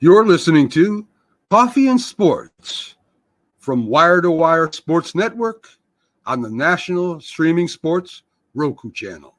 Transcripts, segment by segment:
You're listening to Coffee and Sports from Wire to Wire Sports Network on the National Streaming Sports Roku channel.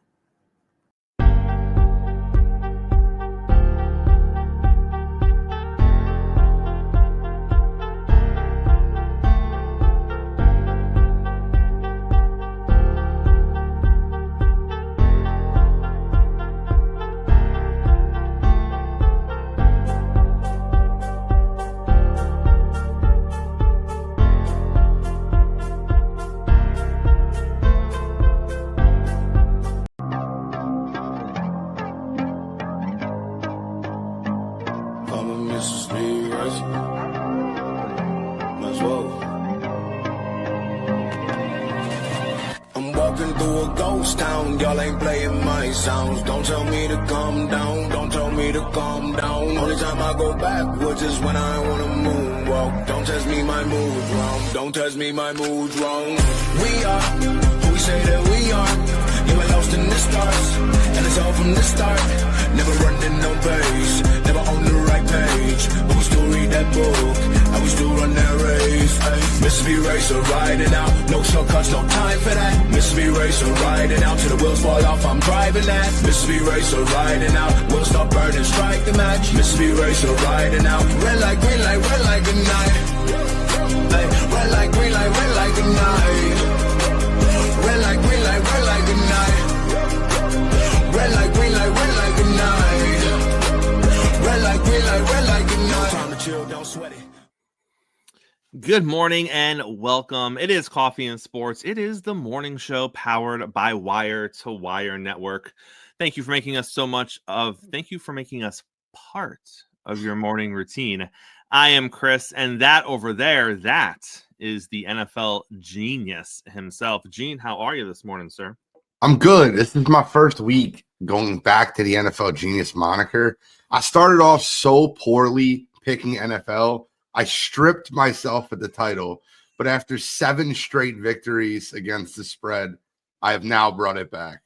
Don't tell me to calm down, don't tell me to calm down. Only time I go backwards is when I wanna moonwalk. Don't test me, my mood wrong, don't test me, my mood wrong. We are who we say that we are. You were lost in the stars, and it's all from the start. Never running no pace, never on the right page. But we still read that book, and we still run that race. Mississippi Racer riding out, no shortcuts, no time for that. Mississippi Racer riding out, till the wheels fall off, I'm driving that. Mississippi Racer riding out, we'll stop burning, strike the match. Mississippi Racer riding out, red light, green light, red light, good night. Ay, red light, green light, red light, good night. Red light, green light, red light, good night. Red light, green light, red light, good night. Red light, green light, red light, good night. Time to chill, don't sweat it. Good morning and welcome. It is Coffee and Sports. It is the morning show powered by Wire to Wire Network. Thank you for making us part of your morning routine. I am Chris, and that over there, that is the NFL genius himself. Gene, how are you this morning, sir? I'm good. This is my first week going back to the NFL genius moniker. I started off so poorly picking NFL. I stripped myself at the title, but after 7 straight victories against the spread, I have now brought it back.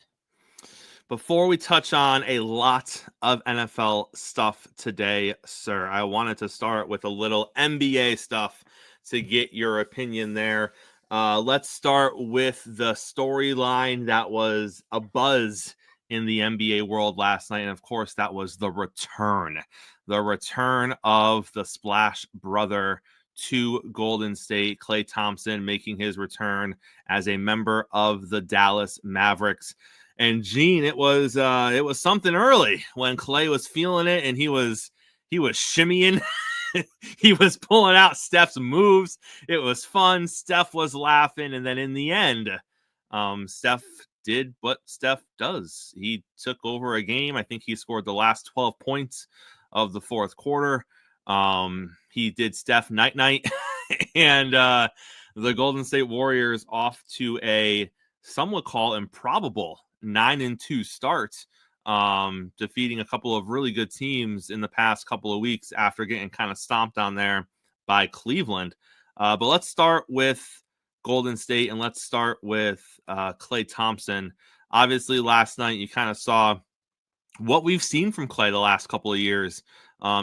Before we touch on a lot of NFL stuff today, sir, I wanted to start with a little NBA stuff to get your opinion there. Let's start with the storyline that was a buzz in the NBA world last night. And of course, that was the return of the Splash brother to Golden State. Klay Thompson making his return as a member of the Dallas Mavericks. And Gene, it was something early when Klay was feeling it and he was shimmying. He was pulling out Steph's moves. It was fun. Steph was laughing. And then in the end, Steph did what Steph does. He took over a game. I think he scored the last 12 points of the fourth quarter. He did Steph night and the Golden State Warriors off to a some would call improbable 9-2 start, defeating a couple of really good teams in the past couple of weeks after getting kind of stomped on there by Cleveland. But let's start with Golden State and let's start with Klay Thompson. Obviously, last night you kind of saw what we've seen from Klay the last couple of years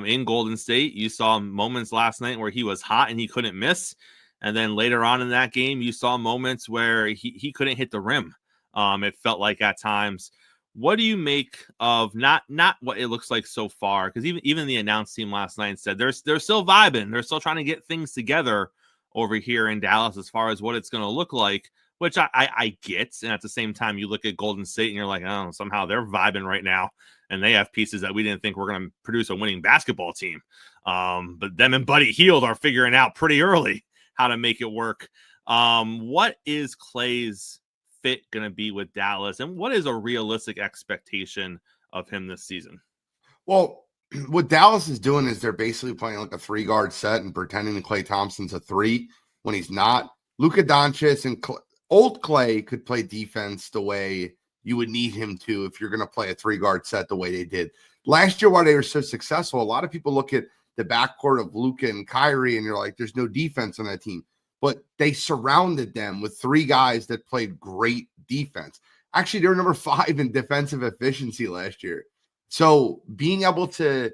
in Golden State. You saw moments last night where he was hot and he couldn't miss. And then later on in that game, you saw moments where he couldn't hit the rim. It felt like at times. What do you make of not what it looks like so far? Because even the announce team last night said they're still vibing. They're still trying to get things together over here in Dallas as far as what it's going to look like, which I get. And at the same time, you look at Golden State and you're like, oh, somehow they're vibing right now. And they have pieces that we didn't think were going to produce a winning basketball team. But them and Buddy Hield are figuring out pretty early how to make it work. What is Klay's fit going to be with Dallas? And what is a realistic expectation of him this season? Well, what Dallas is doing is they're basically playing like a 3-guard set and pretending that Klay Thompson's a 3 when he's not. Luka Doncic and old Klay could play defense the way you would need him to if you're going to play a 3-guard set the way they did. Last year, while they were so successful, a lot of people look at the backcourt of Luka and Kyrie and you're like, there's no defense on that team. But they surrounded them with 3 guys that played great defense. Actually, they were number 5 in defensive efficiency last year. So being able to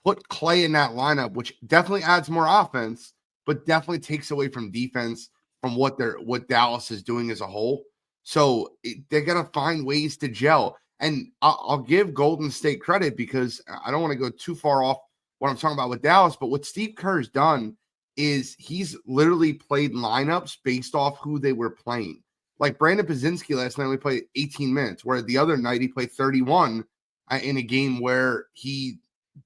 put Clay in that lineup, which definitely adds more offense, but definitely takes away from defense from what Dallas is doing as a whole. So they got to find ways to gel. And I'll give Golden State credit because I don't want to go too far off what I'm talking about with Dallas, but what Steve Kerr's done is he's literally played lineups based off who they were playing. Like Brandon Pazinski last night only played 18 minutes, where the other night he played 31 in a game where he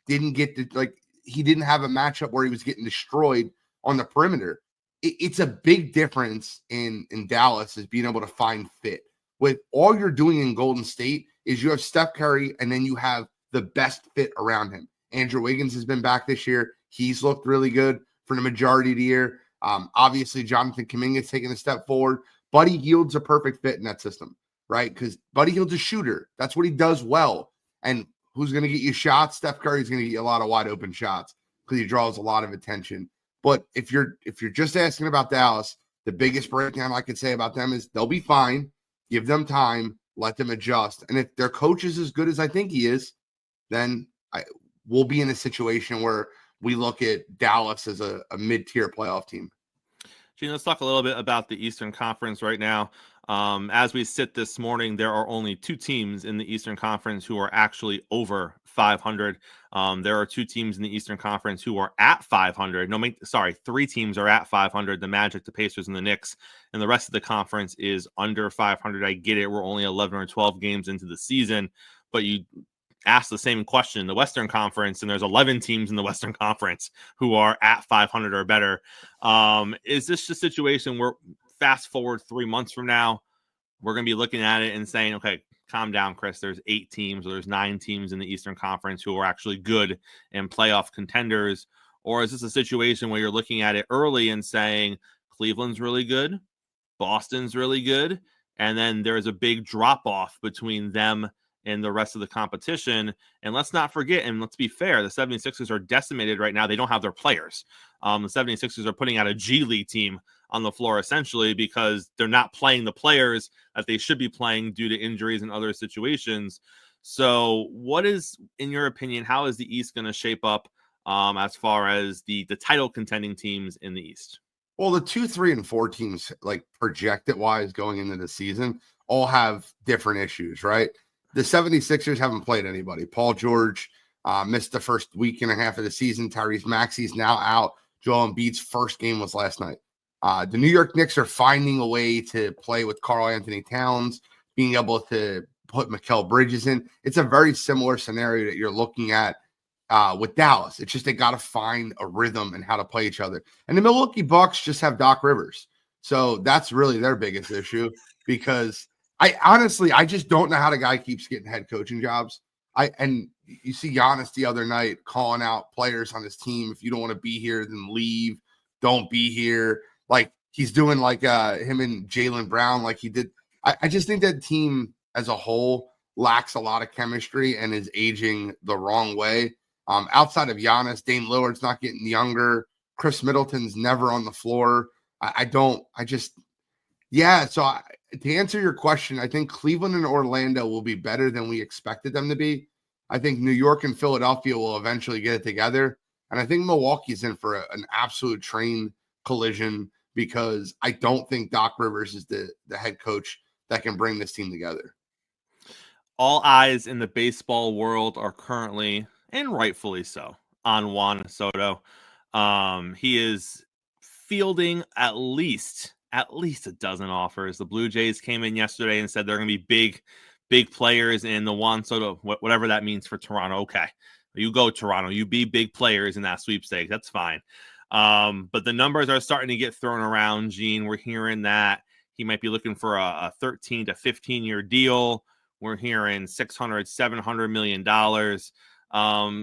didn't get to, like, he didn't have a matchup where he was getting destroyed on the perimeter. It's a big difference in Dallas is being able to find fit. With all you're doing in Golden State is you have Steph Curry and then you have the best fit around him. Andrew Wiggins has been back this year. He's looked really good for the majority of the year. Obviously, Jonathan Kuminga's taken a step forward. Buddy Hield's a perfect fit in that system, right? Because Buddy Hield's a shooter. That's what he does well. And who's going to get you shots? Steph Curry's going to get you a lot of wide open shots because he draws a lot of attention. But if you're just asking about Dallas, the biggest breakdown I could say about them is they'll be fine. Give them time, let them adjust. And if their coach is as good as I think he is, then we'll be in a situation where we look at Dallas as a mid-tier playoff team. Gene, let's talk a little bit about the Eastern Conference right now. As we sit this morning, there are only 2 teams in the Eastern Conference who are actually over 500. There are 2 teams in the Eastern Conference who are at 500. 3 teams are at 500, the Magic, the Pacers, and the Knicks. And the rest of the conference is under 500. I get it. We're only 11 or 12 games into the season, but you ask the same question in the Western Conference, and there's 11 teams in the Western Conference who are at 500 or better. Is this a situation where fast forward 3 months from now, we're going to be looking at it and saying, okay, calm down, Chris, there's 8 teams or there's 9 teams in the Eastern Conference who are actually good and playoff contenders? Or is this a situation where you're looking at it early and saying Cleveland's really good, Boston's really good, and then there's a big drop off between them and the rest of the competition? And let's not forget, and let's be fair, the 76ers are decimated right now. They don't have their players. The 76ers are putting out a G League team on the floor essentially because they're not playing the players that they should be playing due to injuries and other situations. So what is, in your opinion, how is the East going to shape up as far as the title contending teams in the East? Well, the 2, 3, and 4 teams, like projected wise going into the season, all have different issues, right? The 76ers haven't played anybody. Paul George missed the first week and a half of the season. Tyrese Maxey's now out. Joel Embiid's first game was last night. The New York Knicks are finding a way to play with Karl Anthony Towns, being able to put Mikal Bridges in. It's a very similar scenario that you're looking at with Dallas. It's just they got to find a rhythm and how to play each other. And the Milwaukee Bucks just have Doc Rivers. So that's really their biggest issue because I just don't know how the guy keeps getting head coaching jobs. And you see Giannis the other night calling out players on his team. If you don't want to be here, then leave. Don't be here. Like he's doing like him and Jaylen Brown like he did. I just think that team as a whole lacks a lot of chemistry and is aging the wrong way. Outside of Giannis, Dame Lillard's not getting younger. Chris Middleton's never on the floor. To answer your question, I think Cleveland and Orlando will be better than we expected them to be. I think New York and Philadelphia will eventually get it together. And I think Milwaukee's in for an absolute train collision because I don't think Doc Rivers is the head coach that can bring this team together. All eyes in the baseball world are currently, and rightfully so, on Juan Soto. He is fielding at least a dozen offers. The Blue Jays came in yesterday and said they're going to be big players in the Juan Soto, whatever that means for Toronto. Okay, you go Toronto. You be big players in that sweepstakes. That's fine. But the numbers are starting to get thrown around, Gene. We're hearing that he might be looking for a 13 to 15-year deal. We're hearing $600-700 million.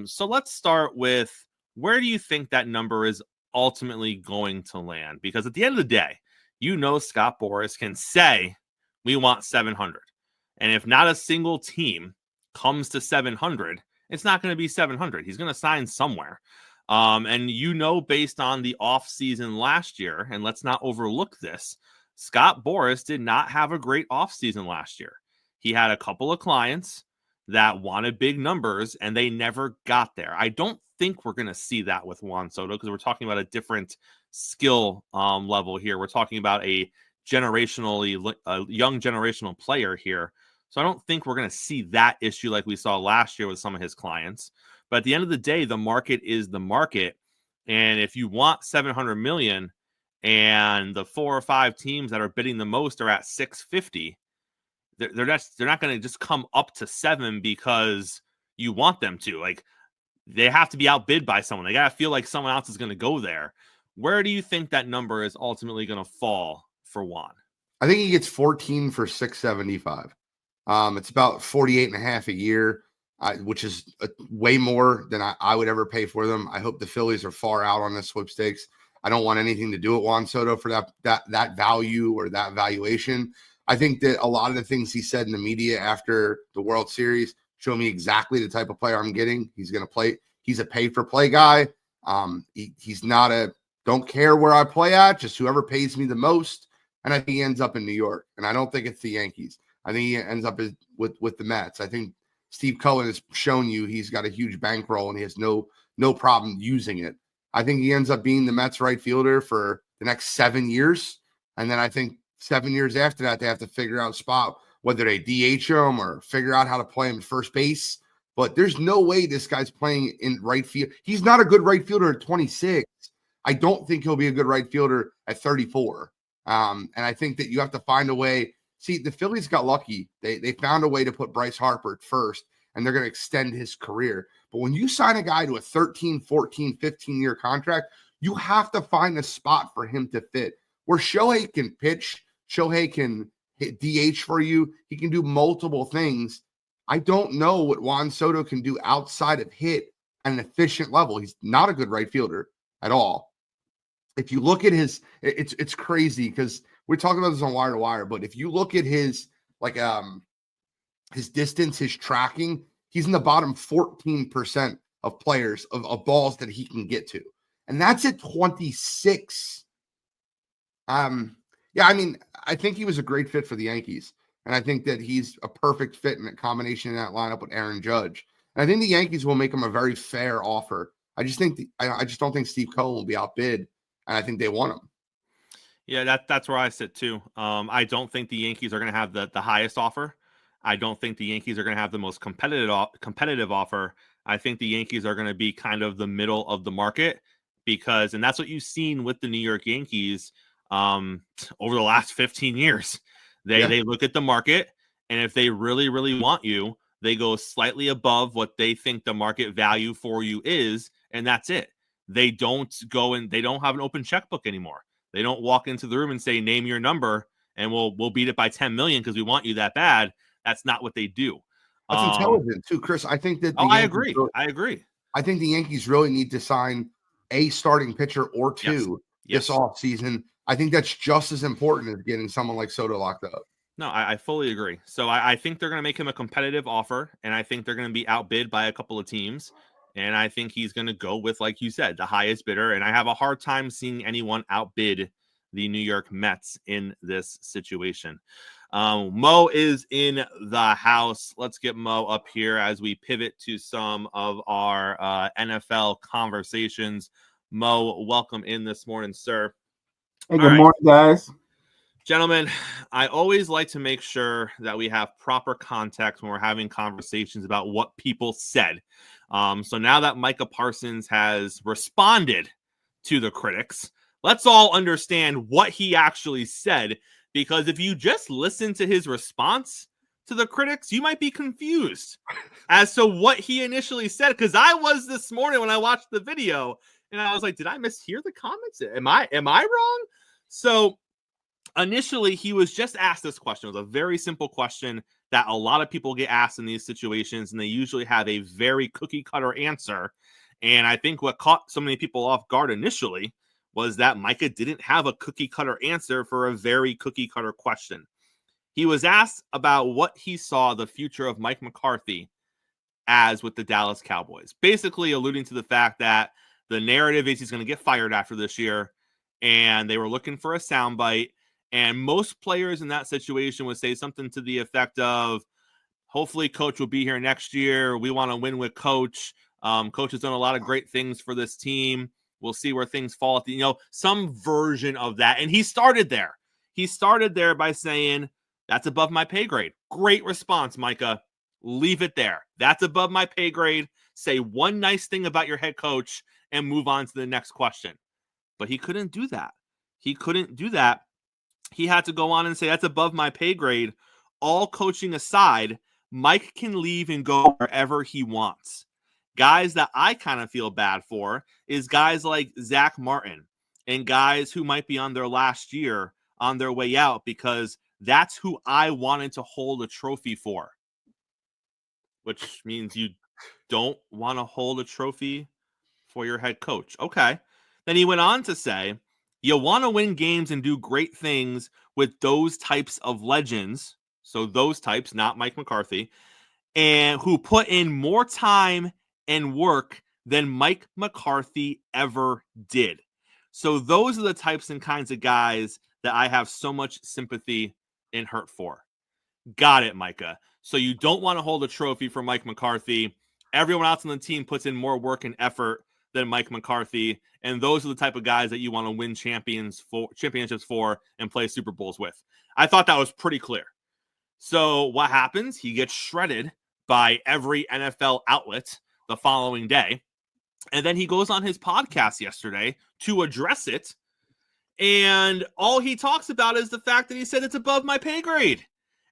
So let's start with, where do you think that number is ultimately going to land? Because at the end of the day, Scott Boras can say, we want 700. And if not a single team comes to 700, it's not going to be 700. He's going to sign somewhere. And based on the offseason last year, and let's not overlook this, Scott Boras did not have a great offseason last year. He had a couple of clients. that wanted big numbers and they never got there. I don't think we're going to see that with Juan Soto because we're talking about a different skill level here. We're talking about a young generational player here. So I don't think we're going to see that issue like we saw last year with some of his clients. But at the end of the day, the market is the market. And if you want 700 million and the 4 or 5 teams that are bidding the most are at 650, they're not going to just come up to 7 because you want them to. Like, they have to be outbid by someone. They got to feel like someone else is going to go there. Where do you think that number is ultimately going to fall for Juan? I think he gets 14 for 675. It's about 48 and a half a year, which is way more than I would ever pay for them. I hope the Phillies are far out on this sweepstakes. I don't want anything to do with Juan Soto for that value or that valuation. I think that a lot of the things he said in the media after the World Series show me exactly the type of player I'm getting. He's going to play. He's a pay-for-play guy. He's not a don't care where I play at, just whoever pays me the most. And I think he ends up in New York. And I don't think it's the Yankees. I think he ends up with the Mets. I think Steve Cohen has shown you he's got a huge bankroll and he has no problem using it. I think he ends up being the Mets right fielder for the next 7 years. And then I think 7 years after that, they have to figure out a spot, whether they DH him or figure out how to play him at first base. But there's no way this guy's playing in right field. He's not a good right fielder at 26. I don't think he'll be a good right fielder at 34. And I think that you have to find a way. See, the Phillies got lucky. They found a way to put Bryce Harper at first, and they're going to extend his career. But when you sign a guy to a 13, 14, 15-year contract, you have to find a spot for him to fit. Where Shohei can pitch, Shohei can hit DH for you. He can do multiple things. I don't know what Juan Soto can do outside of hit at an efficient level. He's not a good right fielder at all. If you look at his, it's crazy because we're talking about this on Wire to Wire, but if you look at his his distance, his tracking, he's in the bottom 14% of players of balls that he can get to. And that's at 26. Yeah, I mean, I think he was a great fit for the Yankees. And I think that he's a perfect fit in a combination in that lineup with Aaron Judge. And I think the Yankees will make him a very fair offer. I just think I just don't think Steve Cohen will be outbid, and I think they want him. Yeah, that's where I sit too. I don't think the Yankees are going to have the highest offer. I don't think the Yankees are going to have the most competitive offer. I think the Yankees are going to be kind of the middle of the market and that's what you've seen with the New York Yankees over the last 15 years. They look at the market, and if they really, really want you, they go slightly above what they think the market value for you is, and that's it. They don't go and they don't have an open checkbook anymore. They don't walk into the room and say, name your number, and we'll beat it by 10 million because we want you that bad. That's not what they do. That's intelligent too, Chris. I think that I agree. I think the Yankees really need to sign a starting pitcher or two this offseason. I think that's just as important as getting someone like Soto locked up. No, I fully agree. So I think they're going to make him a competitive offer, and I think they're going to be outbid by a couple of teams. And I think he's going to go with, like you said, the highest bidder. And I have a hard time seeing anyone outbid the New York Mets in this situation. Mo is in the house. Let's get Mo up here as we pivot to some of our NFL conversations. Mo, welcome in this morning, sir. Hey, good morning, guys. Gentlemen, I always like to make sure that we have proper context when we're having conversations about what people said. So now that Micah Parsons has responded to the critics, let's all understand what he actually said, because if you just listen to his response to the critics, you might be confused as to what he initially said, because I was this morning when I watched the video, and I was like, did I mishear the comments? Am I wrong? So initially, he was just asked this question. It was a very simple question that a lot of people get asked in these situations, and they usually have a very cookie-cutter answer. And I think what caught so many people off guard initially was that Micah didn't have a cookie-cutter answer for a very cookie-cutter question. He was asked about what he saw the future of Mike McCarthy as with the Dallas Cowboys, basically alluding to the fact that the narrative is he's going to get fired after this year, and they were looking for a soundbite. And most players in that situation would say something to the effect of, hopefully Coach will be here next year. We want to win with Coach. Coach has done a lot of great things for this team. We'll see where things fall at the, some version of that. And he started there. He started there by saying, that's above my pay grade. Great response, Micah. Leave it there. That's above my pay grade. Say one nice thing about your head coach and move on to the next question. But he couldn't do that. He couldn't do that. He had to go on and say, that's above my pay grade. All coaching aside, Mike can leave and go wherever he wants. Guys that I kind of feel bad for is guys like Zach Martin and guys who might be on their last year on their way out, because that's who I wanted to hold a trophy for, which means you don't want to hold a trophy for your head coach. Okay. Then he went on to say, you want to win games and do great things with those types of legends. So those types, not Mike McCarthy, and who put in more time and work than Mike McCarthy ever did. So those are the types and kinds of guys that I have so much sympathy and hurt for. Got it, Micah. So you don't want to hold a trophy for Mike McCarthy. Everyone else on the team puts in more work and effort than Mike McCarthy, and those are the type of guys that you want to win championships for and play Super Bowls with. I thought that was pretty clear. So what happens? He gets shredded by every NFL outlet the following day, and then he goes on his podcast yesterday to address it, and all he talks about is the fact that he said it's above my pay grade.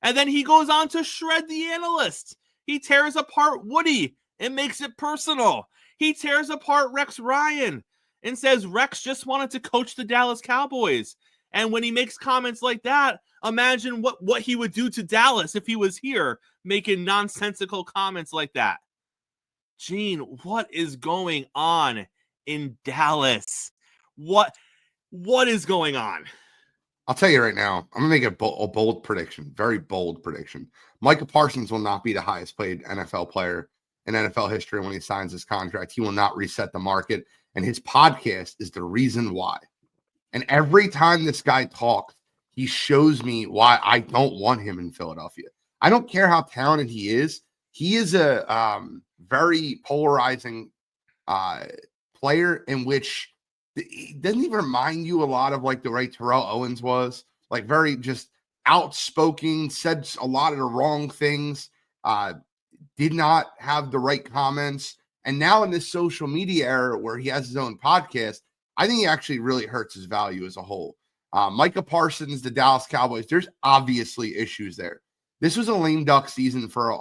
And then he goes on to shred the analyst. He tears apart Woody and makes it personal. He tears apart Rex Ryan and says Rex just wanted to coach the Dallas Cowboys. And when he makes comments like that, imagine what he would do to Dallas if he was here making nonsensical comments like that. Gene, what is going on in Dallas? What is going on? I'll tell you right now, I'm going to make a bold prediction, very bold prediction. Micah Parsons will not be the highest paid NFL player in NFL history when he signs his contract. He will not reset the market, and his podcast is the reason why. And every time this guy talks, he shows me why I don't want him in Philadelphia. I don't care how talented he is. He is a very polarizing player in which he doesn't even remind you a lot of like the way Terrell Owens was, like very just outspoken, said a lot of the wrong things, did not have the right comments. And now in this social media era where he has his own podcast, I think he actually really hurts his value as a whole. Micah Parsons, the Dallas Cowboys, there's obviously issues there. This was a lame duck season for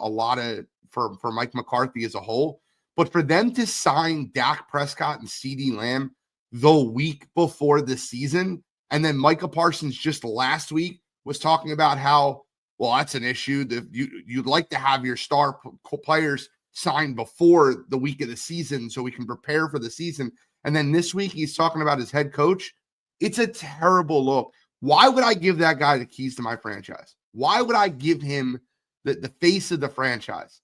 for Mike McCarthy as a whole. But for them to sign Dak Prescott and CeeDee Lamb the week before the season, and then Micah Parsons just last week was talking about how, well, that's an issue. You'd like to have your star players signed before the week of the season so we can prepare for the season. And then this week he's talking about his head coach. It's a terrible look. Why would I give that guy the keys to my franchise? Why would I give him the face of the franchise?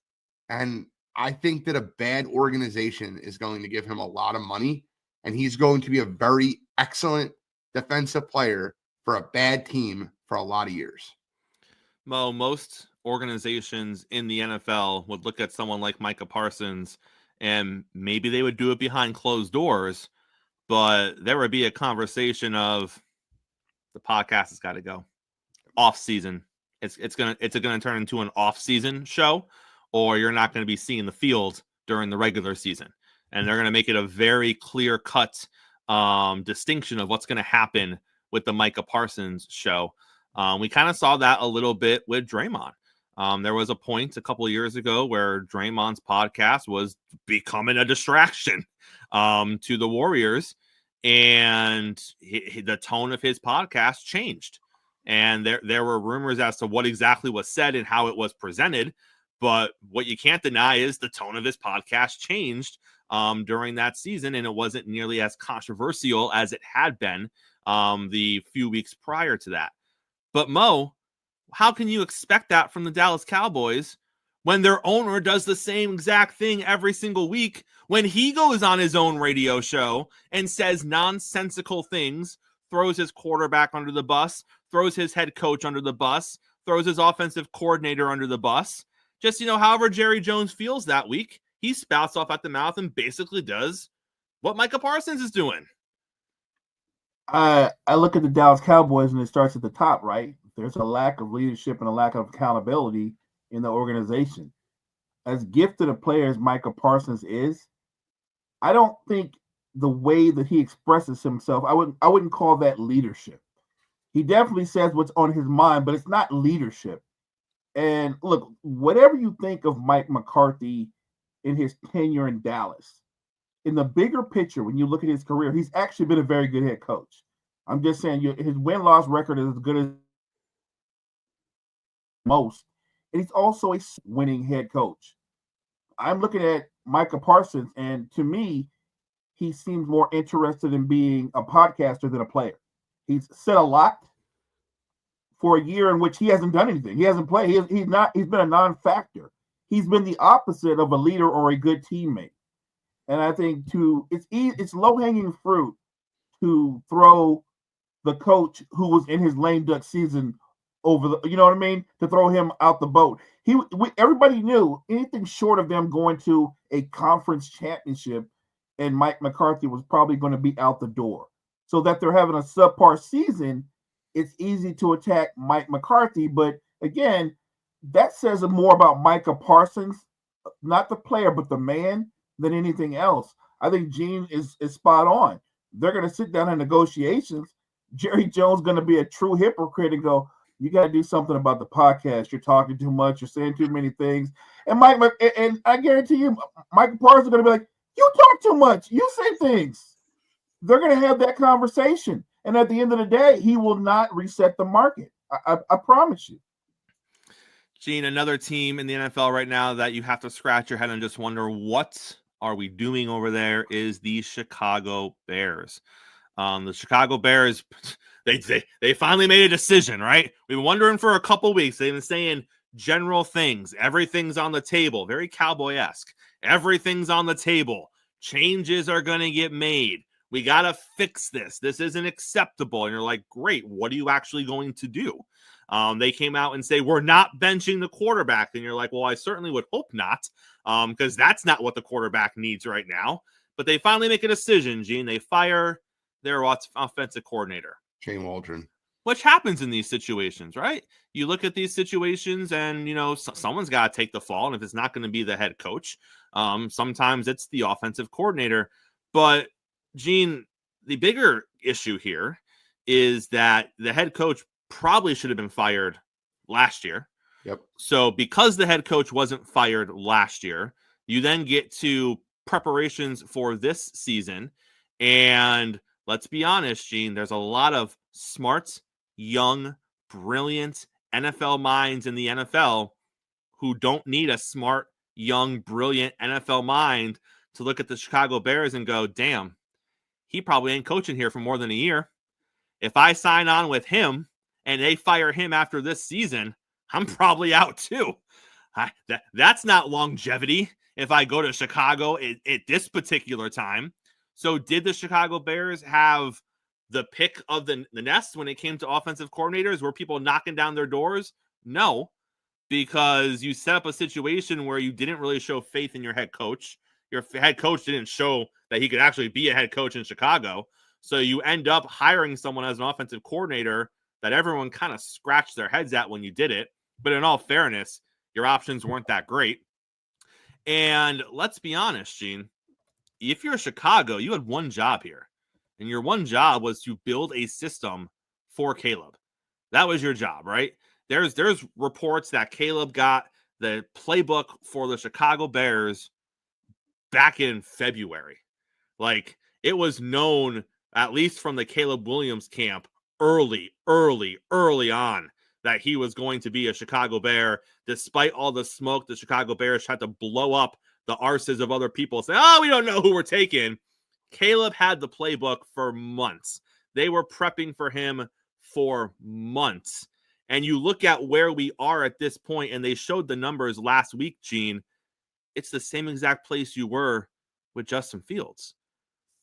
And I think that a bad organization is going to give him a lot of money, and he's going to be a very excellent defensive player for a bad team for a lot of years. Mo, most organizations in the NFL would look at someone like Micah Parsons and maybe they would do it behind closed doors, but there would be a conversation of the podcast has got to go off season. It's gonna turn into an off season show, or you're not going to be seeing the field during the regular season. And they're going to make it a very clear cut distinction of what's going to happen with the Micah Parsons show. We kind of saw that a little bit with Draymond. There was a point a couple of years ago where Draymond's podcast was becoming a distraction to the Warriors, and the tone of his podcast changed. And there were rumors as to what exactly was said and how it was presented. But what you can't deny is the tone of his podcast changed during that season, and it wasn't nearly as controversial as it had been the few weeks prior to that. But Mo, how can you expect that from the Dallas Cowboys when their owner does the same exact thing every single week, when he goes on his own radio show and says nonsensical things, throws his quarterback under the bus, throws his head coach under the bus, throws his offensive coordinator under the bus? just, however Jerry Jones feels that week, he spouts off at the mouth and basically does what Micah Parsons is doing. I look at the Dallas Cowboys and it starts at the top, right? There's a lack of leadership and a lack of accountability in the organization. As gifted a player as Micah Parsons is, I don't think the way that he expresses himself, I wouldn't call that leadership. He definitely says what's on his mind, but it's not leadership. And look, whatever you think of Mike McCarthy in his tenure in Dallas, in the bigger picture, when you look at his career, he's actually been a very good head coach. I'm just saying his win-loss record is as good as most. And he's also a winning head coach. I'm looking at Micah Parsons, and to me, he seems more interested in being a podcaster than a player. He's said a lot for a year in which he hasn't done anything. He hasn't played. He's been a non-factor. He's been the opposite of a leader or a good teammate. And I think it's low-hanging fruit to throw the coach who was in his lame duck season over the, you know what I mean? To throw him out the boat. Everybody knew anything short of them going to a conference championship and Mike McCarthy was probably going to be out the door. So that they're having a subpar season, it's easy to attack Mike McCarthy. But again, that says more about Micah Parsons, not the player, but the man, than anything else. I think Gene is spot on. They're going to sit down in negotiations. Jerry Jones going to be a true hypocrite and go, you got to do something about the podcast. You're talking too much. You're saying too many things. And and I guarantee you, Micah Parsons is going to be like, you talk too much. You say things. They're going to have that conversation. And at the end of the day, he will not reset the market. I promise you. Gene, another team in the NFL right now that you have to scratch your head and just wonder, what are we doing over there, is the Chicago Bears. The Chicago Bears, they finally made a decision, right? We've been wondering for a couple weeks. They've been saying general things. Everything's on the table. Very Cowboy-esque. Everything's on the table. Changes are going to get made. We got to fix this. This isn't acceptable. And you're like, great, what are you actually going to do? They came out and say, we're not benching the quarterback. And you're like, well, I certainly would hope not, because that's not what the quarterback needs right now. But they finally make a decision, Gene. They fire their offensive coordinator, Shane Waldron. Which happens in these situations, right? You look at these situations and, someone's got to take the fall. And if it's not going to be the head coach, sometimes it's the offensive coordinator. But, Gene, the bigger issue here is that the head coach probably should have been fired last year. Yep. So because the head coach wasn't fired last year, you then get to preparations for this season. And let's be honest, Gene, there's a lot of smart, young, brilliant NFL minds in the NFL who don't need a smart, young, brilliant NFL mind to look at the Chicago Bears and go, damn, he probably ain't coaching here for more than a year. If I sign on with him and they fire him after this season, I'm probably out too. That's not longevity if I go to Chicago at this particular time. So did the Chicago Bears have the pick of the nest when it came to offensive coordinators? Were people knocking down their doors? No, because you set up a situation where you didn't really show faith in your head coach. Your head coach didn't show that he could actually be a head coach in Chicago. So you end up hiring someone as an offensive coordinator that everyone kind of scratched their heads at when you did it. But in all fairness, your options weren't that great. And let's be honest, Gene, if you're Chicago, you had one job here. And your one job was to build a system for Caleb. That was your job, right? There's reports that Caleb got the playbook for the Chicago Bears back in February. Like, it was known, at least from the Caleb Williams camp, early on, that he was going to be a Chicago Bear, despite all the smoke the Chicago Bears tried to blow up the arses of other people, saying, oh, we don't know who we're taking. Caleb had the playbook for months. They were prepping for him for months. And you look at where we are at this point, and they showed the numbers last week, Gene. It's the same exact place you were with Justin Fields.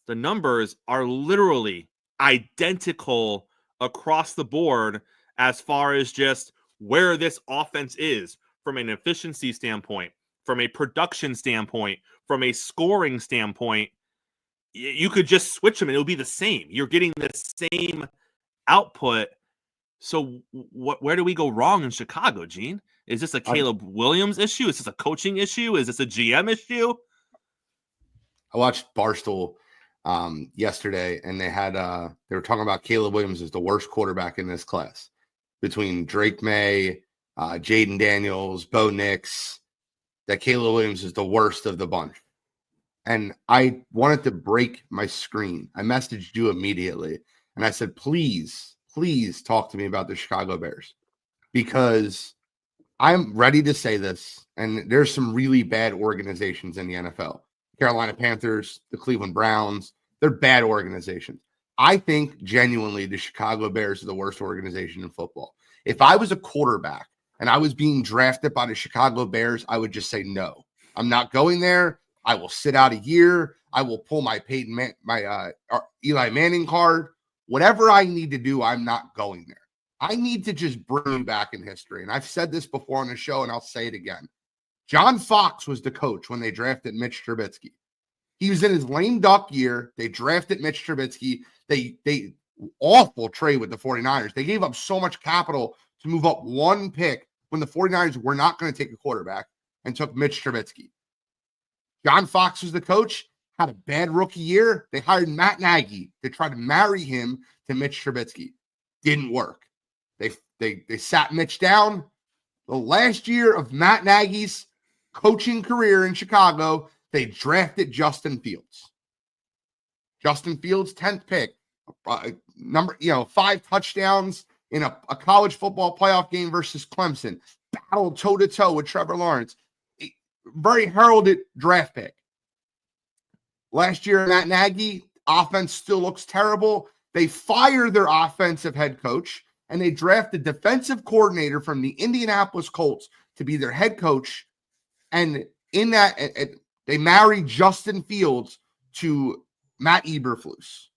The numbers are literally identical across the board as far as just where this offense is. from an efficiency standpoint, from a production standpoint, from a scoring standpoint, you could just switch them and it would be the same. You're getting the same output. So where do we go wrong in Chicago, Gene? Is this a Caleb Williams issue? Is this a coaching issue? Is this a GM issue? I watched Barstool yesterday, and they were talking about Caleb Williams as the worst quarterback in this class between Drake May, Jaden Daniels, Bo Nix, that Caleb Williams is the worst of the bunch. And I wanted to break my screen. I messaged you immediately, and I said, please talk to me about the Chicago Bears, because I'm ready to say this, and there's some really bad organizations in the NFL. Carolina Panthers, the Cleveland Browns, they're bad organizations. I think genuinely the Chicago Bears are the worst organization in football. If I was a quarterback and I was being drafted by the Chicago Bears, I would just say, no, I'm not going there. I will sit out a year. I will pull my Eli Manning card. Whatever I need to do, I'm not going there. I need to just bring you back in history. And I've said this before on the show, and I'll say it again. John Fox was the coach when they drafted Mitch Trubisky. He was in his lame duck year. They drafted Mitch Trubisky. They awful trade with the 49ers. They gave up so much capital to move up one pick when the 49ers were not going to take a quarterback and took Mitch Trubisky. John Fox was the coach, had a bad rookie year. They hired Matt Nagy to try to marry him to Mitch Trubisky. Didn't work. They sat Mitch down. The last year of Matt Nagy's coaching career in Chicago, they drafted Justin Fields. Justin Fields, 10th pick, 5 touchdowns in a college football playoff game versus Clemson. Battled toe-to-toe with Trevor Lawrence. Very heralded draft pick. Last year, Matt Nagy, offense still looks terrible. They fire their offensive head coach, and they draft the defensive coordinator from the Indianapolis Colts to be their head coach. And in that, they married Justin Fields to Matt Eberflus.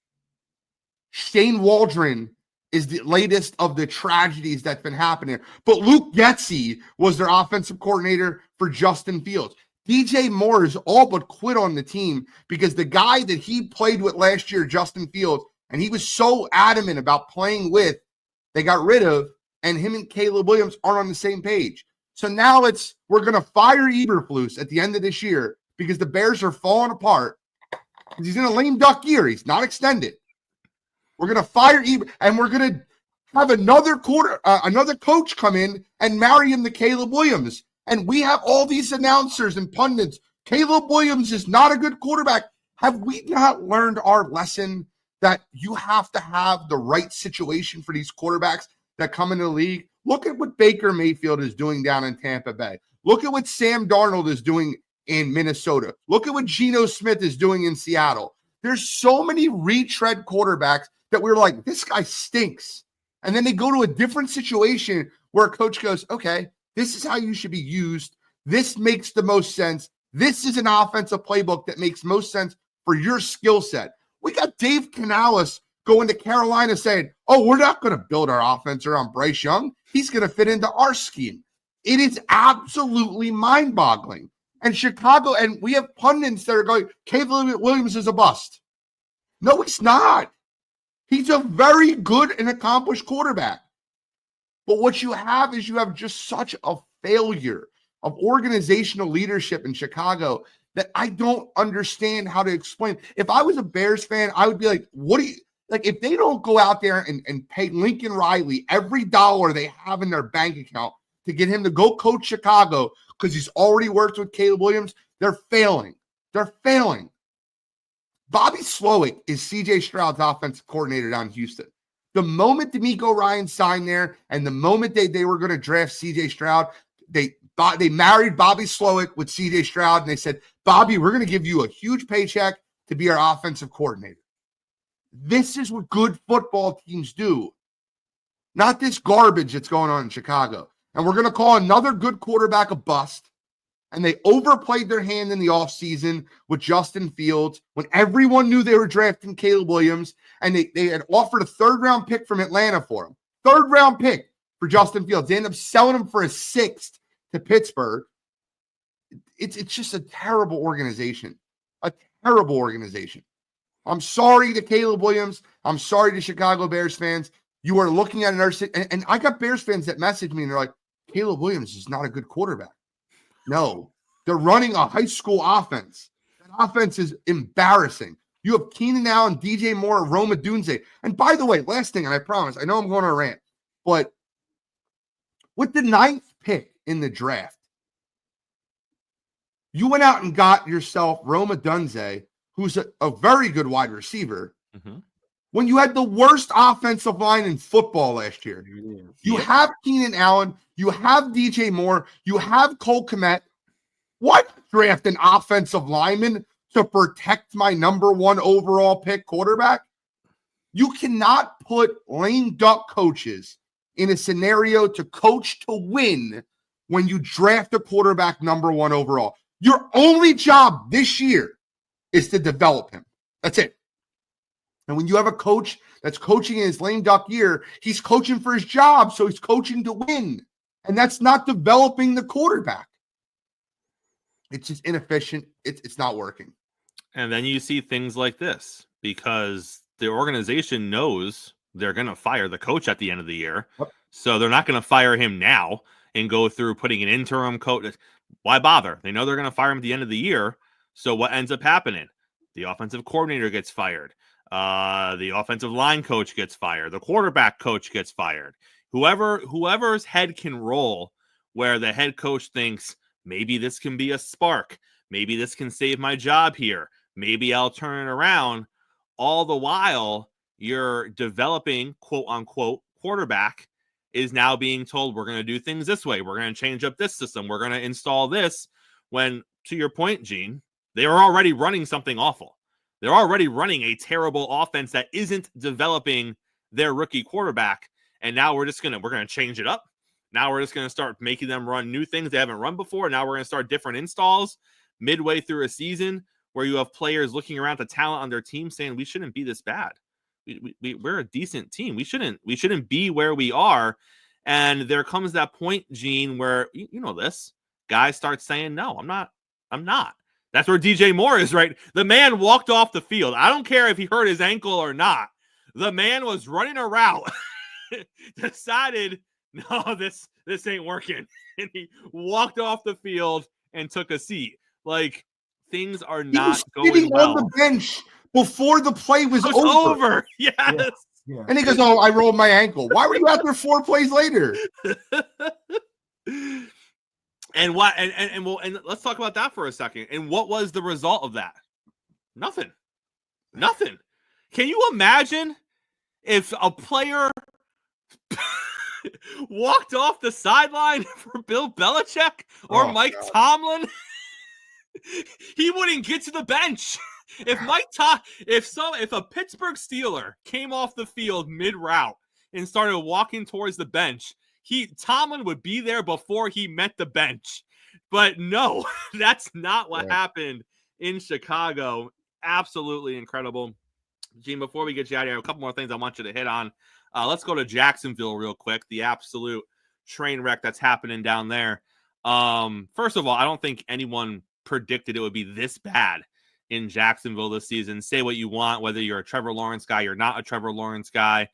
Shane Waldron is the latest of the tragedies that's been happening. But Luke Getsy was their offensive coordinator for Justin Fields. DJ Moore is all but quit on the team because the guy that he played with last year, Justin Fields, and he was so adamant about playing with, they got rid of, and him and Caleb Williams aren't on the same page. So now we're going to fire Eberflus at the end of this year because the Bears are falling apart. He's in a lame duck year. He's not extended. We're going to fire Eberflus, and we're going to have another coach come in and marry him to Caleb Williams. And we have all these announcers and pundits. Caleb Williams is not a good quarterback. Have we not learned our lesson that you have to have the right situation for these quarterbacks that come into the league? Look at what Baker Mayfield is doing down in Tampa Bay. Look at what Sam Darnold is doing in Minnesota. Look at what Geno Smith is doing in Seattle. There's so many retread quarterbacks that we're like, this guy stinks. And then they go to a different situation where a coach goes, okay, this is how you should be used. This makes the most sense. This is an offensive playbook that makes most sense for your skill set. We got Dave Canales going to Carolina saying, oh, we're not going to build our offense around Bryce Young. He's going to fit into our scheme. It is absolutely mind-boggling. And Chicago, and we have pundits that are going, Caleb Williams is a bust. No, he's not. He's a very good and accomplished quarterback. But what you have is you have just such a failure of organizational leadership in Chicago that I don't understand how to explain. If I was a Bears fan, I would be like, what do you, like, if they don't go out there and pay Lincoln Riley every dollar they have in their bank account to get him to go coach Chicago because he's already worked with Caleb Williams, they're failing. They're failing. Bobby Slowick is CJ Stroud's offensive coordinator down in Houston. The moment D'Amico Ryan signed there and the moment they were going to draft CJ Stroud, they married Bobby Slowick with CJ Stroud, and they said, Bobby, we're going to give you a huge paycheck to be our offensive coordinator. This is what good football teams do, not this garbage that's going on in Chicago. And we're going to call another good quarterback a bust. And they overplayed their hand in the offseason with Justin Fields when everyone knew they were drafting Caleb Williams, and they had offered a third-round pick from Atlanta for him. Third-round pick for Justin Fields. They ended up selling him for a sixth to Pittsburgh. It's just a terrible organization. A terrible organization. I'm sorry to Caleb Williams. I'm sorry to Chicago Bears fans. You are looking at and I got Bears fans that message me and they're like, Caleb Williams is not a good quarterback. No, they're running a high school offense. That offense is embarrassing. You have Keenan Allen, DJ Moore, Rome Odunze. And by the way, last thing, and I promise, I know I'm going on a rant, but with the 9th pick in the draft, you went out and got yourself Rome Odunze, who's a very good wide receiver, when you had the worst offensive line in football last year. You have Keenan Allen, you have DJ Moore, you have Cole Kmet. What? Draft an offensive lineman to protect my number 1 overall pick quarterback? You cannot put lame duck coaches in a scenario to coach to win when you draft a quarterback number 1 overall. Your only job this year is to develop him. That's it. And when you have a coach that's coaching in his lame duck year, he's coaching for his job, so he's coaching to win. And that's not developing the quarterback. It's just inefficient. It's not working. And then you see things like this because the organization knows they're going to fire the coach at the end of the year. Yep. So they're not going to fire him now and go through putting an interim coach. Why bother? They know they're going to fire him at the end of the year. So what ends up happening? The offensive coordinator gets fired. The offensive line coach gets fired. The quarterback coach gets fired. Whoever's head can roll where the head coach thinks maybe this can be a spark. Maybe this can save my job here. Maybe I'll turn it around. All the while you're developing quote unquote quarterback is now being told we're going to do things this way. We're going to change up this system. We're going to install this when, to your point, Gene, they are already running something awful. They're already running a terrible offense that isn't developing their rookie quarterback. And now we're going to change it up. Now we're just going to start making them run new things they haven't run before. Now we're going to start different installs midway through a season where you have players looking around the talent on their team saying, we shouldn't be this bad. We're a decent team. We shouldn't be where we are. And there comes that point, Gene, where you know this, guys start saying, no, I'm not. That's where DJ Moore is, right? The man walked off the field. I don't care if he hurt his ankle or not. The man was running a route, decided, no, this ain't working. And he walked off the field and took a seat. Like, things are not going well. On the bench before the play was over. Yes. Yeah. And he goes, oh, I rolled my ankle. Why were you out there 4 plays later? And let's talk about that for a second. And what was the result of that? Nothing. Can you imagine if a player walked off the sideline for Bill Belichick or Mike Tomlin? He wouldn't get to the bench. If a Pittsburgh Steeler came off the field mid-route and started walking towards the bench, Tomlin would be there before he met the bench. But no, that's not what happened in Chicago. Absolutely incredible. Gene, before we get you out of here, a couple more things I want you to hit on. Let's go to Jacksonville real quick, the absolute train wreck that's happening down there. First of all, I don't think anyone predicted it would be this bad in Jacksonville this season. Say what you want, whether you're a Trevor Lawrence guy, you're not a Trevor Lawrence guy.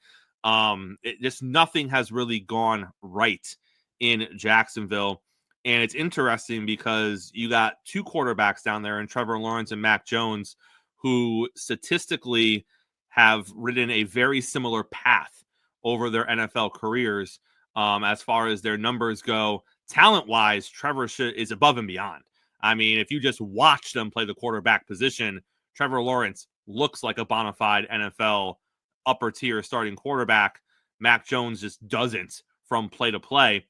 Nothing has really gone right in Jacksonville. And it's interesting because you got 2 quarterbacks down there in Trevor Lawrence and Mac Jones, who statistically have ridden a very similar path over their NFL careers. As far as their numbers go, talent-wise, Trevor is above and beyond. I mean, if you just watch them play the quarterback position, Trevor Lawrence looks like a bona fide NFL upper tier starting quarterback. Mac Jones just doesn't from play to play.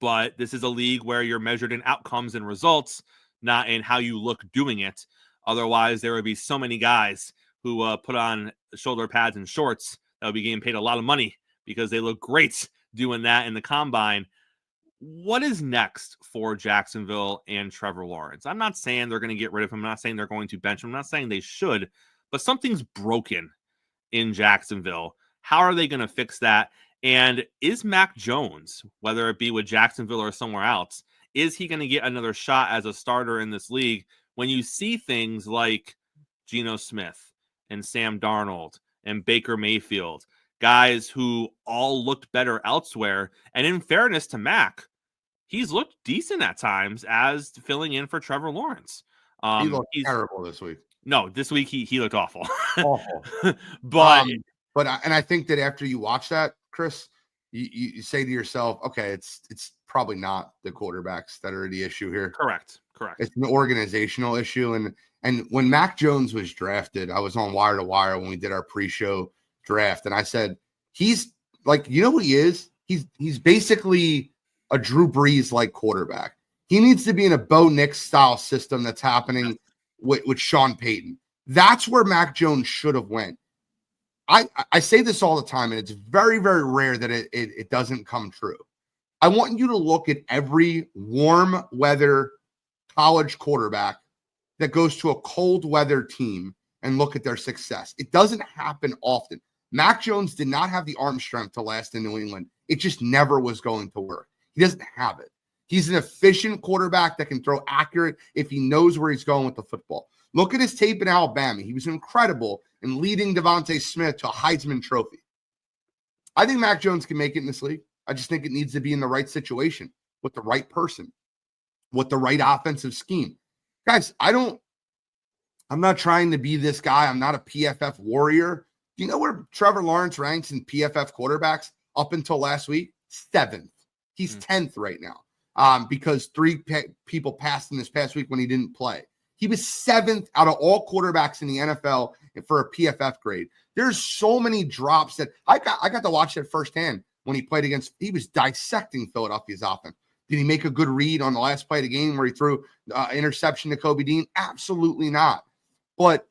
But this is a league where you're measured in outcomes and results, not in how you look doing it. Otherwise, there would be so many guys who put on shoulder pads and shorts that would be getting paid a lot of money because they look great doing that in the combine. What is next for Jacksonville and Trevor Lawrence? I'm not saying they're going to get rid of him. I'm not saying they're going to bench him. I'm not saying they should, but something's broken in Jacksonville. How are they going to fix that? And is Mac Jones, whether it be with Jacksonville or somewhere else, is he going to get another shot as a starter in this league when you see things like Geno Smith and Sam Darnold and Baker Mayfield, guys who all looked better elsewhere? And in fairness to Mac, he's looked decent at times as filling in for Trevor Lawrence. He looked terrible this week. No, this week he looked awful. Awful. But I think that after you watch that, Chris, you say to yourself, okay, it's probably not the quarterbacks that are the issue here. Correct. It's an organizational issue. And when Mac Jones was drafted, I was on Wire to Wire when we did our pre-show draft, and I said, he's like, you know who he is? He's basically a Drew Brees like quarterback. He needs to be in a Bo Nix style system that's happening with Sean Payton. That's where Mac Jones should have went. I say this all the time, and it's very, very rare that it doesn't come true. I want you to look at every warm weather college quarterback that goes to a cold weather team and look at their success. It doesn't happen often. Mac Jones did not have the arm strength to last in New England. It just never was going to work. He doesn't have it. He's an efficient quarterback that can throw accurate if he knows where he's going with the football. Look at his tape in Alabama. He was incredible in leading Devontae Smith to a Heisman Trophy. I think Mac Jones can make it in this league. I just think it needs to be in the right situation with the right person, with the right offensive scheme. Guys, I'm not trying to be this guy. I'm not a PFF warrior. Do you know where Trevor Lawrence ranks in PFF quarterbacks up until last week? 7th. He's 10th right now because 3 people passed in this past week when he didn't play. He was 7th out of all quarterbacks in the NFL for a PFF grade. There's so many drops that I got to watch that firsthand when he played against. He was dissecting Philadelphia's offense. Did he make a good read on the last play of the game where he threw interception to Kobe Dean? Absolutely not. But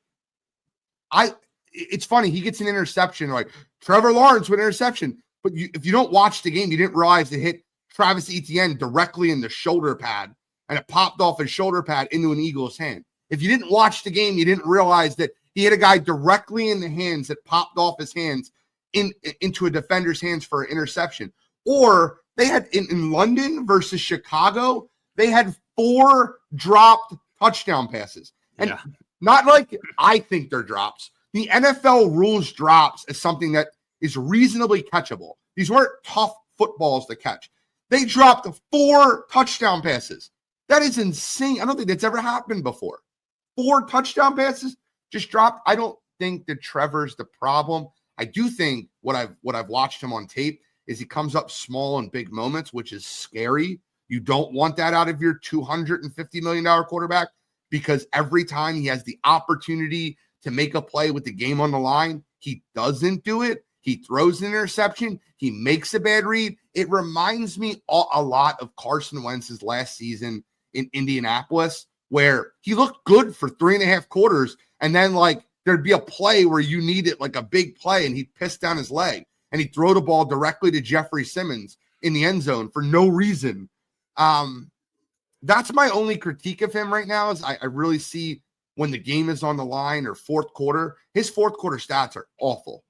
it's funny. He gets an interception like Trevor Lawrence with an interception. But if you don't watch the game, you didn't realize it hit Travis Etienne directly in the shoulder pad, and it popped off his shoulder pad into an Eagles hand. If you didn't watch the game, you didn't realize that he hit a guy directly in the hands that popped off his hands into a defender's hands for an interception. Or they had in London versus Chicago, they had 4 dropped touchdown passes. And not like I think they're drops. The NFL rules drops as something that is reasonably catchable. These weren't tough footballs to catch. They dropped 4 touchdown passes. That is insane. I don't think that's ever happened before. 4 touchdown passes just dropped. I don't think that Trevor's the problem. I do think what I've watched him on tape is he comes up small in big moments, which is scary. You don't want that out of your $250 million quarterback, because every time he has the opportunity to make a play with the game on the line, he doesn't do it. He throws an interception. He makes a bad read. It reminds me a lot of Carson Wentz's last season in Indianapolis, where he looked good for 3.5 quarters, and then like there'd be a play where you needed like a big play, and he'd piss down his leg, and he'd throw the ball directly to Jeffrey Simmons in the end zone for no reason. That's my only critique of him right now is I really see when the game is on the line or fourth quarter, his fourth quarter stats are awful.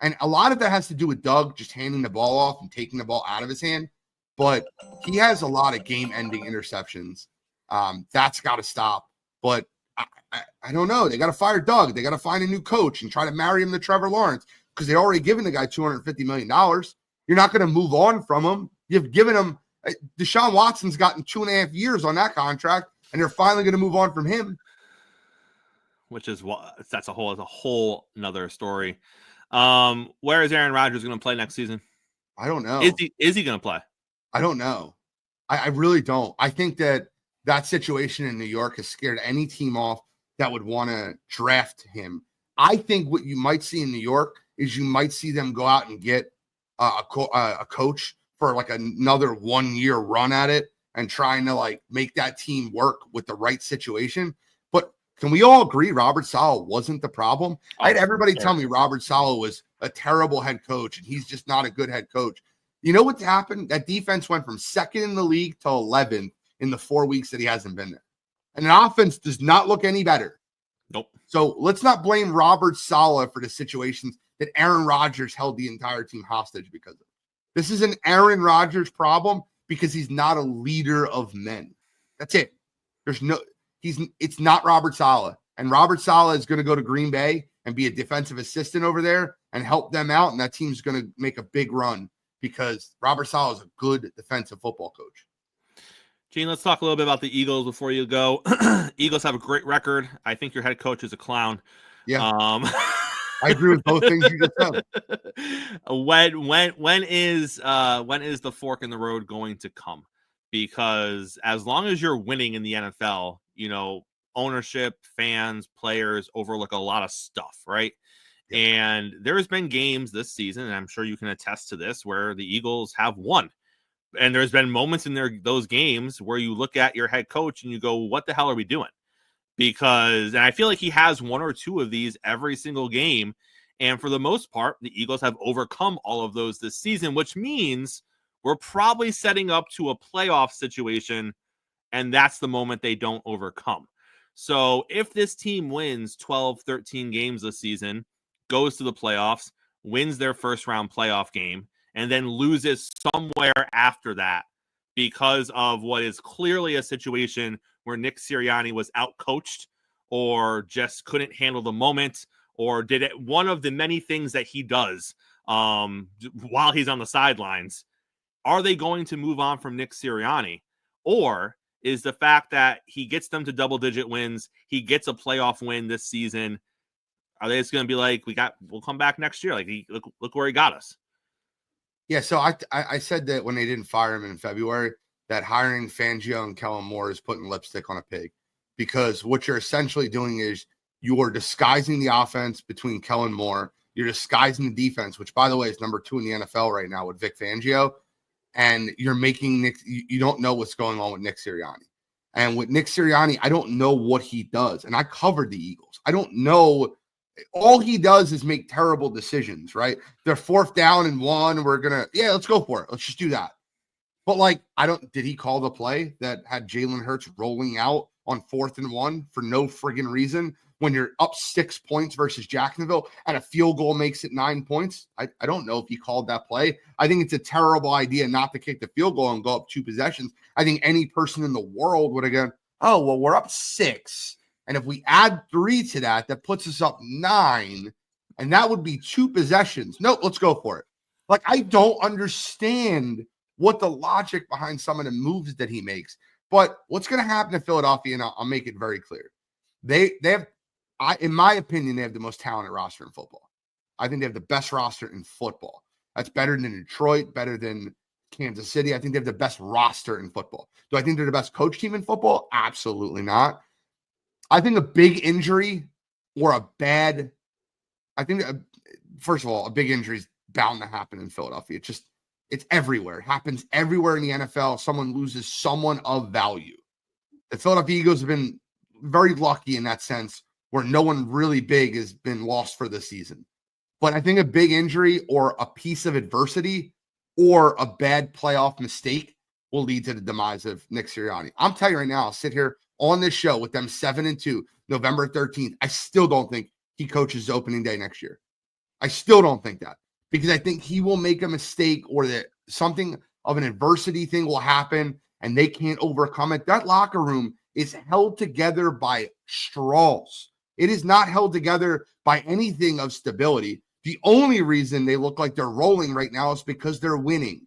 And a lot of that has to do with Doug just handing the ball off and taking the ball out of his hand. But he has a lot of game-ending interceptions. That's got to stop. But I don't know. They got to fire Doug. They got to find a new coach and try to marry him to Trevor Lawrence, because they already given the guy $250 million. You're not going to move on from him. You've given him Deshaun Watson's gotten 2.5 years on that contract, and they're finally going to move on from him. Which is that's a whole another story. Where is Aaron Rodgers going to play next season? I don't know. Is he going to play? I don't know. I really don't. I think that situation in New York has scared any team off that would want to draft him. I think what you might see in New York is you might see them go out and get a coach for like another 1-year run at it and trying to like make that team work with the right situation. But can we all agree Robert Saleh wasn't the problem? I had everybody tell me Robert Saleh was a terrible head coach and he's just not a good head coach. You know what's happened? That defense went from 2nd in the league to 11th in the 4 weeks that he hasn't been there. And the offense does not look any better. Nope. So let's not blame Robert Saleh for the situations that Aaron Rodgers held the entire team hostage because of. This is an Aaron Rodgers problem because he's not a leader of men. That's it. It's not Robert Saleh. And Robert Saleh is going to go to Green Bay and be a defensive assistant over there and help them out. And that team's going to make a big run because Robert Saleh is a good defensive football coach. Gene, let's talk a little bit about the Eagles before you go. Eagles have a great record. I think your head coach is a clown. Yeah. I agree with both things you just said. When is the fork in the road going to come? Because as long as you're winning in the NFL, ownership, fans, players overlook a lot of stuff, right? Yeah. And there's been games this season, and I'm sure you can attest to this, where the Eagles have won. And there's been moments in those games where you look at your head coach and you go, what the hell are we doing? And I feel like he has one or two of these every single game. And for the most part, the Eagles have overcome all of those this season, which means we're probably setting up to a playoff situation. And that's the moment they don't overcome. So if this team wins 12, 13 games this season, goes to the playoffs, wins their first round playoff game, and then loses somewhere after that because of what is clearly a situation where Nick Sirianni was outcoached or just couldn't handle the moment or did it one of the many things that he does while he's on the sidelines. Are they going to move on from Nick Sirianni? Or is the fact that he gets them to double-digit wins, he gets a playoff win this season, are they just going to be like, we'll come back next year? Like, look where he got us. Yeah, so I said that when they didn't fire him in February, that hiring Fangio and Kellen Moore is putting lipstick on a pig, because what you're essentially doing is you are disguising the offense between Kellen Moore. You're disguising the defense, which, by the way, is number 2 in the NFL right now with Vic Fangio. And you're making Nick, you don't know what's going on with Nick Sirianni. And with Nick Sirianni, I don't know what he does. And I covered the Eagles. I don't know. All he does is make terrible decisions, right? They're 4th down and 1. Let's go for it. Let's just do that. But did he call the play that had Jalen Hurts rolling out on 4th and 1 for no friggin' reason when you're up 6 points versus Jacksonville and a field goal makes it 9 points? I don't know if he called that play. I think it's a terrible idea not to kick the field goal and go up 2 possessions. I think any person in the world would have gone, oh, well, we're up 6. And if we add 3 to that, that puts us up 9. And that would be 2 possessions. Nope, let's go for it. I don't understand what the logic behind some of the moves that he makes. But what's going to happen to Philadelphia, and I'll make it very clear. They have, in my opinion, they have the most talented roster in football. I think they have the best roster in football. That's better than Detroit, better than Kansas City. I think they have the best roster in football. Do I think they're the best coach team in football? Absolutely not. I think a big injury or first of all, a big injury is bound to happen in Philadelphia. It's everywhere. It happens everywhere in the NFL. Someone loses someone of value. The Philadelphia Eagles have been very lucky in that sense where no one really big has been lost for the season. But I think a big injury or a piece of adversity or a bad playoff mistake will lead to the demise of Nick Sirianni. I'm telling you right now, I'll sit here on this show with them 7-2, November 13th. I still don't think he coaches opening day next year. I still don't think that, because I think he will make a mistake or that something of an adversity thing will happen and they can't overcome it. That locker room is held together by straws. It is not held together by anything of stability. The only reason they look like they're rolling right now is because they're winning.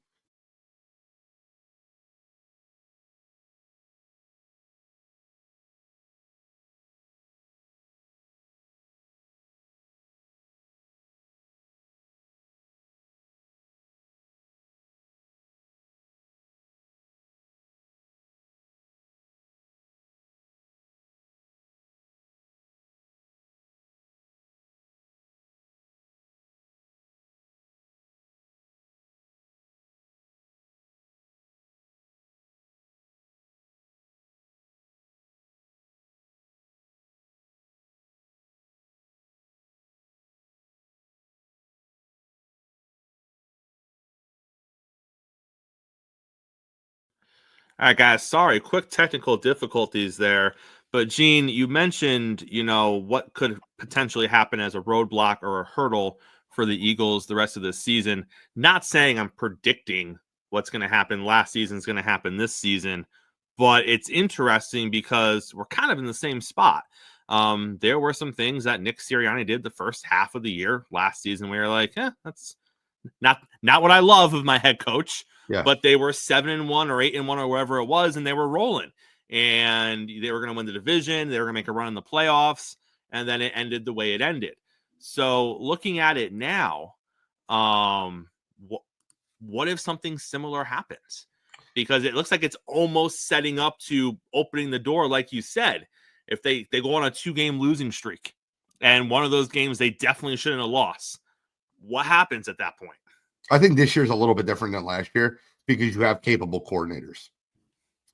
All right, guys. Sorry, quick technical difficulties there. But Gene, you mentioned, what could potentially happen as a roadblock or a hurdle for the Eagles the rest of the season. Not saying I'm predicting what's going to happen last season is going to happen this season. But it's interesting because we're kind of in the same spot. There were some things that Nick Sirianni did the first half of the year last season where you're like, that's not what I love of my head coach. Yeah. But they were 7-1 or 8-1 or wherever it was, and they were rolling. And they were going to win the division. They were going to make a run in the playoffs, and then it ended the way it ended. So looking at it now, what if something similar happens? Because it looks like it's almost setting up to opening the door, like you said. If they go on a 2-game losing streak, and one of those games they definitely shouldn't have lost, what happens at that point? I think this year's a little bit different than last year because you have capable coordinators.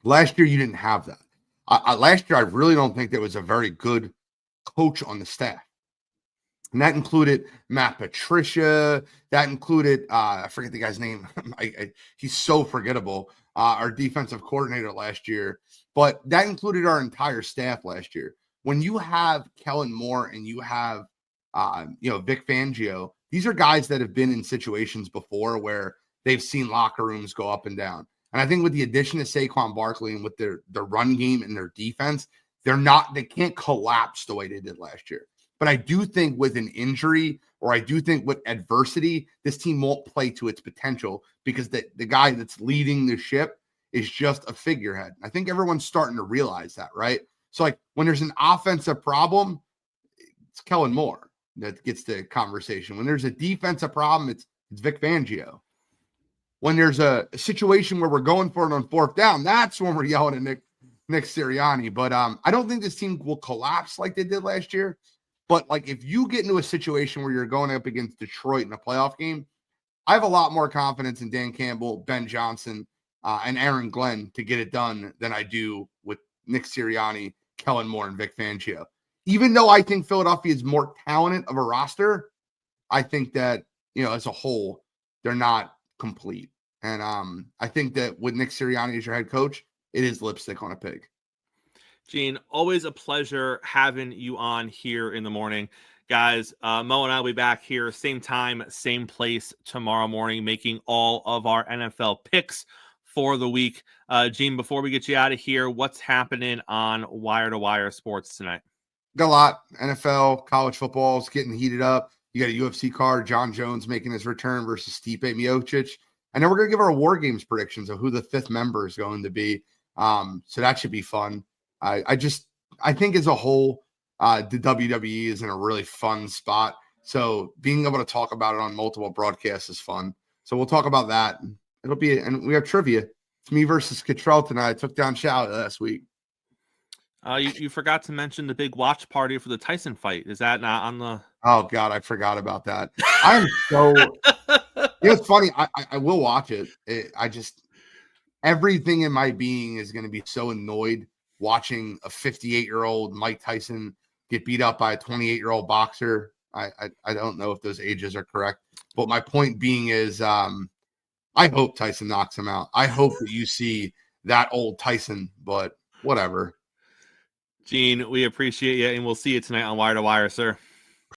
Last year, you didn't have that. Last year, I really don't think there was a very good coach on the staff. And that included Matt Patricia. That included, I forget the guy's name. He's so forgettable. Our defensive coordinator last year. But that included our entire staff last year. When you have Kellen Moore and you have, Vic Fangio, these are guys that have been in situations before where they've seen locker rooms go up and down. And I think with the addition of Saquon Barkley and with their run game and their defense, they can't collapse the way they did last year. But I do think with an injury or I do think with adversity, this team won't play to its potential because the guy that's leading the ship is just a figurehead. I think everyone's starting to realize that, right? So like when there's an offensive problem, it's Kellen Moore that gets the conversation. When there's a defensive problem, it's Vic Fangio. When there's a situation where we're going for it on fourth down, that's when we're yelling at Nick Sirianni. But I don't think this team will collapse like they did last year. But like if you get into a situation where you're going up against Detroit in a playoff game, I have a lot more confidence in Dan Campbell, Ben Johnson, and Aaron Glenn to get it done than I do with Nick Sirianni, Kellen Moore, and Vic Fangio. Even though I think Philadelphia is more talented of a roster, I think that, as a whole, they're not complete. And I think that with Nick Sirianni as your head coach, it is lipstick on a pig. Gene, always a pleasure having you on here in the morning. Guys, Mo and I will be back here same time, same place tomorrow morning, making all of our NFL picks for the week. Gene, before we get you out of here, what's happening on Wire to Wire Sports tonight? Got a lot. NFL, college football is getting heated up. You got a UFC card, John Jones making his return versus Stipe Miocic. And then we're going to give our War Games predictions of who the 5th member is going to be. So that should be fun. I think as a whole, the WWE is in a really fun spot. So being able to talk about it on multiple broadcasts is fun. So we'll talk about that. And we have trivia. It's me versus Cottrell tonight. I took down Shao last week. You forgot to mention the big watch party for the Tyson fight. Is that not on the... Oh, God, I forgot about that. I'm so... It's funny. I will watch it. Everything in my being is going to be so annoyed watching a 58-year-old Mike Tyson get beat up by a 28-year-old boxer. I don't know if those ages are correct. But my point being is I hope Tyson knocks him out. I hope that you see that old Tyson, but whatever. Gene, we appreciate you, and we'll see you tonight on Wire to Wire, sir.